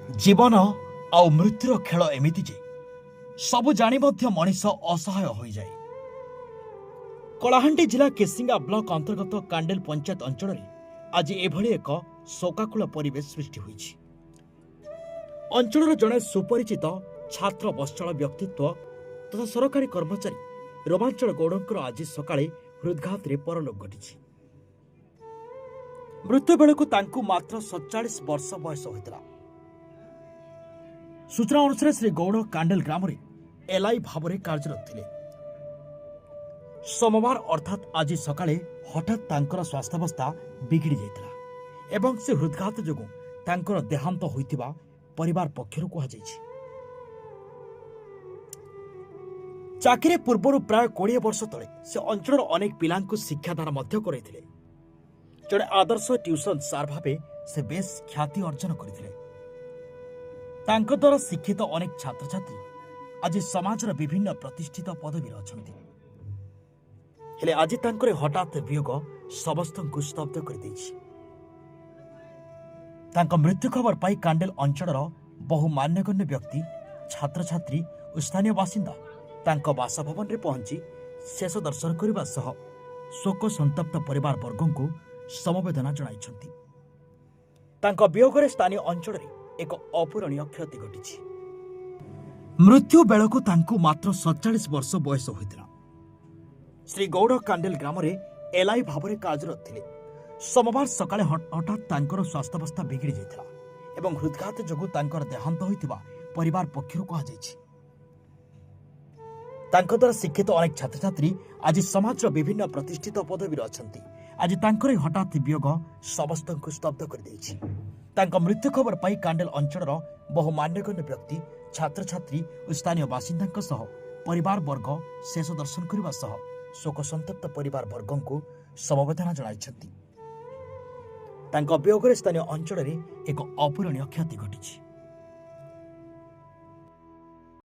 ଜୀବନ ଆଉ ମୃତ୍ୟୁର ଖେଳ ଏମିତି ଯେ ସବୁ ଜାଣି ମଧ୍ୟ ମଣିଷ ଅସହାୟ ହୋଇଯାଏ। କଳାହାଣ୍ଡି ଜିଲ୍ଲା କେସିଙ୍ଗା ବ୍ଲକ ଅନ୍ତର୍ଗତ କାଣ୍ଡେଲ ପଞ୍ଚାୟତ ଅଞ୍ଚଳରେ ଆଜି ଏଭଳି ଏକ ଶୋକାକୁଳ ପରିବେଶ ସୃଷ୍ଟି ହୋଇଛି। ଅଞ୍ଚଳର ଜଣେ ସୁପରିଚିତ ଛାତ୍ର ବତ୍ସଳ ବ୍ୟକ୍ତିତ୍ୱ ତଥା ସରକାରୀ କର୍ମଚାରୀ ରୋମାଞ୍ଚଳ ଗୌଡ଼ଙ୍କର ଆଜି ସକାଳେ ହୃଦଘାତରେ ପରଲୋକ ଘଟିଛି। ମୃତ୍ୟୁ ବେଳକୁ ତାଙ୍କୁ ମାତ୍ର 47 ବର୍ଷ ବୟସ ହୋଇଥିଲା। ସୂଚନା ଅନୁସାରେ ଶ୍ରୀ ଗୌଡ଼ କାଣ୍ଡେଲ ଗ୍ରାମରେ ଏଲ୍ଆଇ ଭାବରେ କାର୍ଯ୍ୟରତ ଥିଲେ। ସୋମବାର ଅର୍ଥାତ୍ ଆଜି ସକାଳେ ହଠାତ୍ ତାଙ୍କର ସ୍ୱାସ୍ଥ୍ୟାବସ୍ଥା ବିଗିଡ଼ି ଯାଇଥିଲା ଏବଂ ସେ ହୃଦଘାତ ଯୋଗୁଁ ତାଙ୍କର ଦେହାନ୍ତ ହୋଇଥିବା ପରିବାର ପକ୍ଷରୁ କୁହାଯାଇଛି। ଚାକିରି ପୂର୍ବରୁ ପ୍ରାୟ 20 ବର୍ଷ ତଳେ ସେ ଅଞ୍ଚଳର ଅନେକ ପିଲାଙ୍କୁ ଶିକ୍ଷାଦାନ ମଧ୍ୟ କରାଇଥିଲେ। ଜଣେ ଆଦର୍ଶ ଟ୍ୟୁସନ ସାର୍ ଭାବେ ସେ ବେଶ୍ ଖ୍ୟାତି ଅର୍ଜନ କରିଥିଲେ। ତାଙ୍କ ଦ୍ୱାରା ଶିକ୍ଷିତ ଅନେକ ଛାତ୍ରଛାତ୍ରୀ ଆଜି ସମାଜର ବିଭିନ୍ନ ପ୍ରତିଷ୍ଠିତ ପଦବୀରେ ଅଛନ୍ତି। ହେଲେ ଆଜି ତାଙ୍କର ହଠାତ୍ ବିୟୋଗ ସମସ୍ତଙ୍କୁ ସ୍ତବ୍ଧ କରିଦେଇଛି। ତାଙ୍କ ମୃତ୍ୟୁ ଖବର ପାଇ କାଣ୍ଡେଲ ଅଞ୍ଚଳର ବହୁ ମାନ୍ୟଗଣ୍ୟ ବ୍ୟକ୍ତି, ଛାତ୍ରଛାତ୍ରୀ ଓ ସ୍ଥାନୀୟ ବାସିନ୍ଦା ତାଙ୍କ ବାସଭବନରେ ପହଞ୍ଚି ଶେଷ ଦର୍ଶନ କରିବା ସହ ଶୋକ ସନ୍ତପ୍ତ ପରିବାର ବର୍ଗଙ୍କୁ ସମବେଦନା ଜଣାଇଛନ୍ତି। ତାଙ୍କ ବିୟୋଗରେ ସ୍ଥାନୀୟ ଅଞ୍ଚଳରେ ଏକ ଅପୂରଣୀୟ କ୍ଷତି ଘଟିଛି। ମୃତ୍ୟୁ ବେଳକୁ ତାଙ୍କୁ ମାତ୍ର 47 ବର୍ଷ ବୟସ ହୋଇଥିଲା। ଶ୍ରୀ ଗୌଡ଼ କାଣ୍ଡେଲ ଗ୍ରାମରେ ଏଲ୍ଆଇ ଭାବରେ କାର୍ଯ୍ୟରତ ଥିଲେ। ସୋମବାର ସକାଳେ ହଠାତ୍ ତାଙ୍କର ସ୍ୱାସ୍ଥ୍ୟାବସ୍ଥା ବିଗିଡ଼ି ଯାଇଥିଲା ଏବଂ ହୃଦଘାତ ଯୋଗୁଁ ତାଙ୍କର ଦେହାନ୍ତ ହୋଇଥିବା ପରିବାର ପକ୍ଷରୁ କୁହାଯାଇଛି। ତାଙ୍କ ଦ୍ୱାରା ଶିକ୍ଷିତ ଅନେକ ଛାତ୍ରଛାତ୍ରୀ ଆଜି ସମାଜର ବିଭିନ୍ନ ପ୍ରତିଷ୍ଠିତ ପଦବୀରେ ଅଛନ୍ତି। ଆଜି ତାଙ୍କର ହଠାତ୍ ବିୟୋଗ ସମସ୍ତଙ୍କୁ ସ୍ତବ୍ଧ କରିଦେଇଛି। ତାଙ୍କ ମୃତ୍ୟୁ ଖବର ପାଇ କାଣ୍ଡେଲ ଅଞ୍ଚଳର ବହୁ ମାନ୍ୟଗଣ୍ୟ ବ୍ୟକ୍ତି, ଛାତ୍ରଛାତ୍ରୀ ଓ ସ୍ଥାନୀୟ ବାସିନ୍ଦାଙ୍କ ସହ ପରିବାର ବର୍ଗ ଶେଷ ଦର୍ଶନ କରିବା ସହ ଶୋକ ସନ୍ତପ୍ତ ପରିବାର ବର୍ଗଙ୍କୁ ସମବେଦନା ଜଣାଇଛନ୍ତି। ତାଙ୍କ ବିୟୋଗରେ ସ୍ଥାନୀୟ ଅଞ୍ଚଳରେ ଏକ ଅପୂରଣୀୟ କ୍ଷତି ଘଟିଛି।